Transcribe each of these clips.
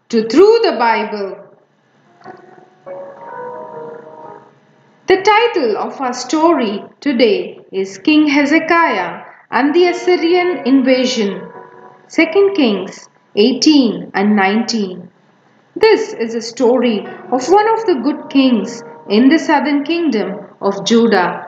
to Through the Bible. The title of our story today is King Hezekiah and the Assyrian invasion, 2 Kings 18 and 19. This is a story of one of the good kings in the southern kingdom of Judah.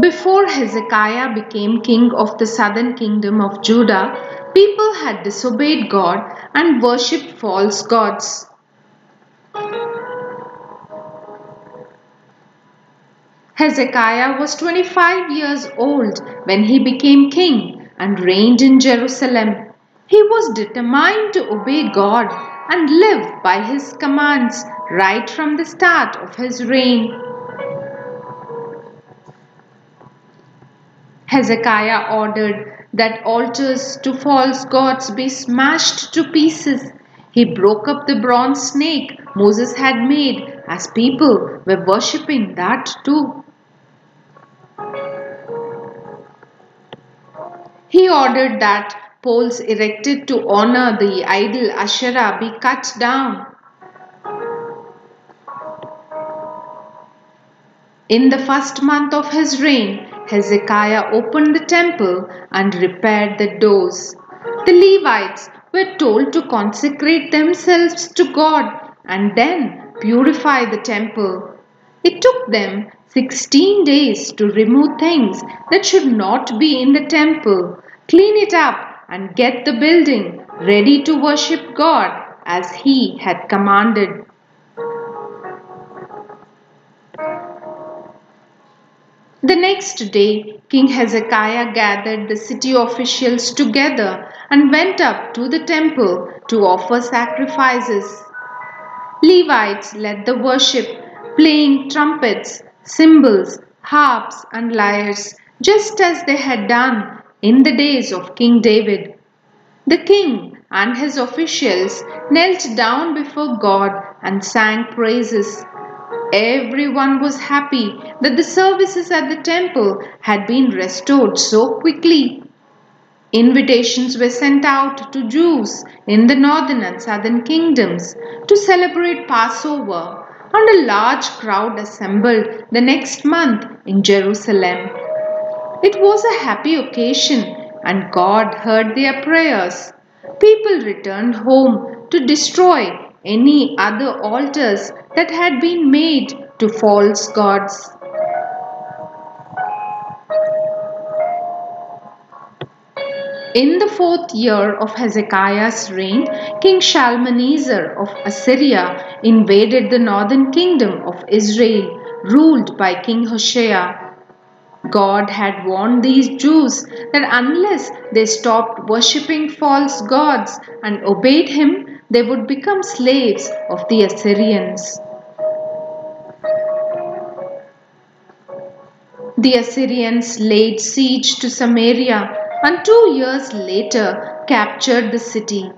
Before Hezekiah became king of the southern kingdom of Judah, people had disobeyed God and worshipped false gods. Hezekiah was 25 years old when he became king and reigned in Jerusalem. He was determined to obey God and live by his commands right from the start of his reign. Hezekiah ordered that altars to false gods be smashed to pieces. He broke up the bronze snake Moses had made as people were worshipping that too. He ordered that poles erected to honor the idol Asherah be cut down. In the first month of his reign, Hezekiah opened the temple and repaired the doors. The Levites were told to consecrate themselves to God and then purify the temple. It took them 16 days to remove things that should not be in the temple, clean it up, and get the building ready to worship God as He had commanded. The next day, King Hezekiah gathered the city officials together and went up to the temple to offer sacrifices. Levites led the worship, playing trumpets, cymbals, harps, and lyres, just as they had done in the days of King David. The king and his officials knelt down before God and sang praises. Everyone was happy that the services at the temple had been restored so quickly. Invitations were sent out to Jews in the northern and southern kingdoms to celebrate Passover, and a large crowd assembled the next month in Jerusalem. It was a happy occasion, and God heard their prayers. People returned home to destroy any other altars that had been made to false gods. In the 4th year of Hezekiah's reign, King Shalmaneser of Assyria invaded the northern kingdom of Israel, ruled by King Hoshea. God had warned these Jews that unless they stopped worshipping false gods and obeyed him, they would become slaves of the Assyrians. The Assyrians laid siege to Samaria and 2 years later captured the city.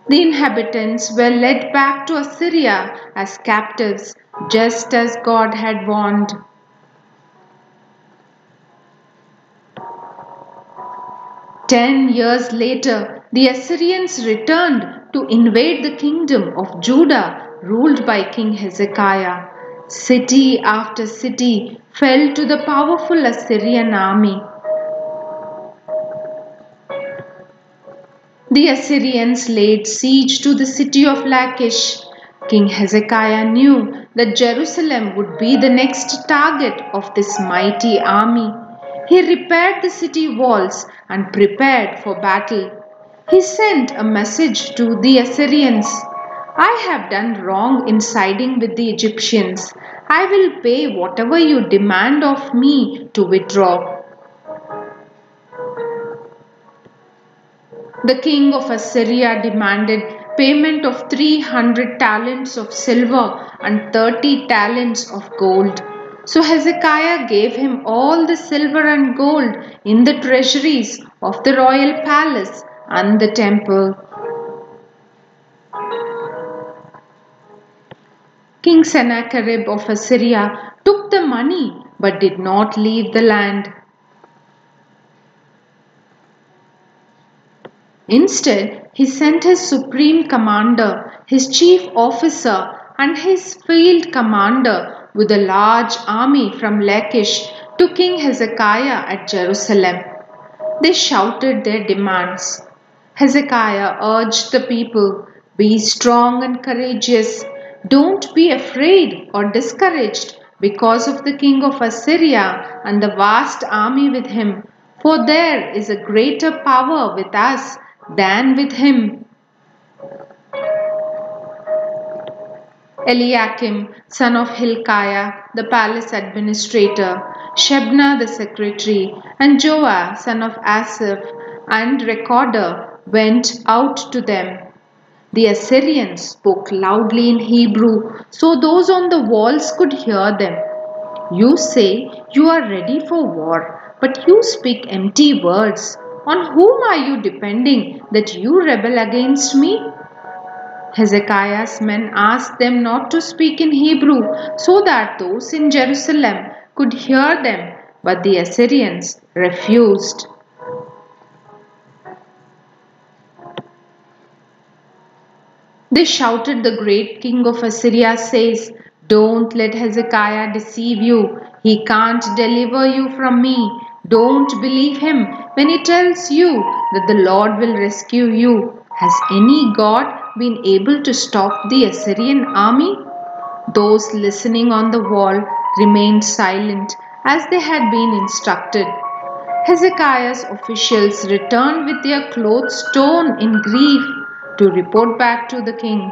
The inhabitants were led back to Assyria as captives, just as God had warned. 10 years later, the Assyrians returned to invade the kingdom of Judah, ruled by King Hezekiah. City after city fell to the powerful Assyrian army. The Assyrians laid siege to the city of Lachish. King Hezekiah knew that Jerusalem would be the next target of this mighty army. He repaired the city walls and prepared for battle. He sent a message to the Assyrians. I have done wrong in siding with the Egyptians. I will pay whatever you demand of me to withdraw. The king of Assyria demanded payment of 300 talents of silver and 30 talents of gold. So Hezekiah gave him all the silver and gold in the treasuries of the royal palace and the temple. King Sennacherib of Assyria took the money but did not leave the land. Instead, he sent his supreme commander, his chief officer, and his field commander with a large army from Lachish to King Hezekiah at Jerusalem. They shouted their demands. Hezekiah urged the people, "Be strong and courageous. Don't be afraid or discouraged because of the king of Assyria and the vast army with him, for there is a greater power with us than with him." Eliakim, son of Hilkiah, the palace administrator, Shebna the secretary, and Joah, son of Asaph, and recorder, went out to them. The Assyrians spoke loudly in Hebrew, so those on the walls could hear them. "You say you are ready for war, but you speak empty words. On whom are you depending that you rebel against me?" Hezekiah's men asked them not to speak in Hebrew so that those in Jerusalem could hear them, but the Assyrians refused. They shouted, "The great king of Assyria says, 'Don't let Hezekiah deceive you. He can't deliver you from me. Don't believe him when he tells you that the Lord will rescue you. Has any God been able to stop the Assyrian army?'" Those listening on the wall remained silent as they had been instructed. Hezekiah's officials returned with their clothes torn in grief to report back to the king.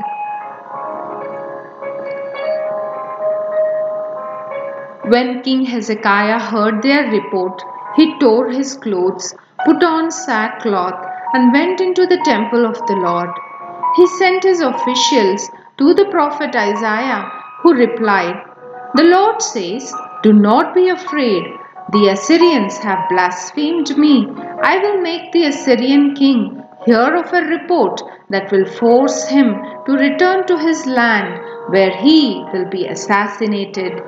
When King Hezekiah heard their report, he tore his clothes, put on sackcloth, and went into the temple of the Lord. He sent his officials to the prophet Isaiah, who replied, "The Lord says, 'Do not be afraid. The Assyrians have blasphemed me. I will make the Assyrian king hear of a report that will force him to return to his land, where he will be assassinated.'"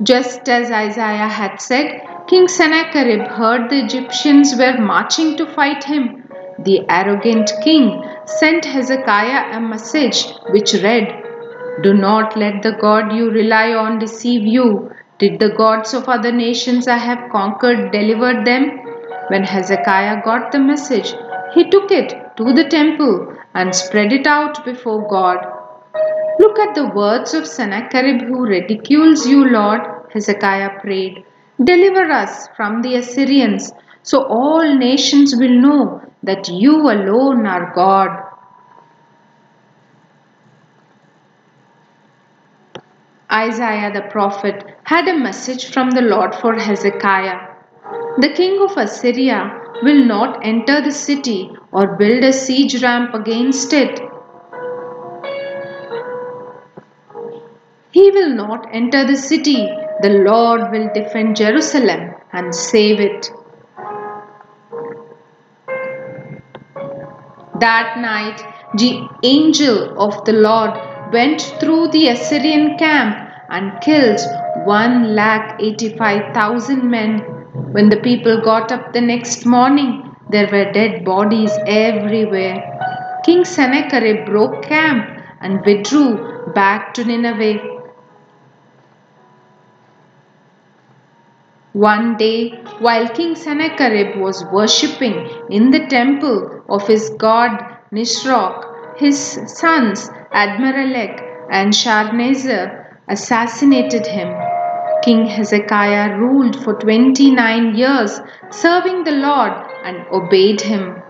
Just as Isaiah had said, King Sennacherib heard the Egyptians were marching to fight him. The arrogant king sent Hezekiah a message which read, "Do not let the God you rely on deceive you. Did the gods of other nations I have conquered deliver them?" When Hezekiah got the message, he took it to the temple and spread it out before God. "Look at the words of Sennacherib who ridicules you, Lord," Hezekiah prayed. "Deliver us from the Assyrians, so all nations will know that you alone are God." Isaiah the prophet had a message from the Lord for Hezekiah. "The king of Assyria will not enter the city or build a siege ramp against it. He will not enter the city. The Lord will defend Jerusalem and save it." That night, the angel of the Lord went through the Assyrian camp and killed 185,000 men. When the people got up the next morning, there were dead bodies everywhere. King Sennacherib broke camp and withdrew back to Nineveh. One day, while King Sennacherib was worshipping in the temple of his god Nisroch, his sons Admiralek and Sharnazer assassinated him. King Hezekiah ruled for 29 years, serving the Lord and obeyed him.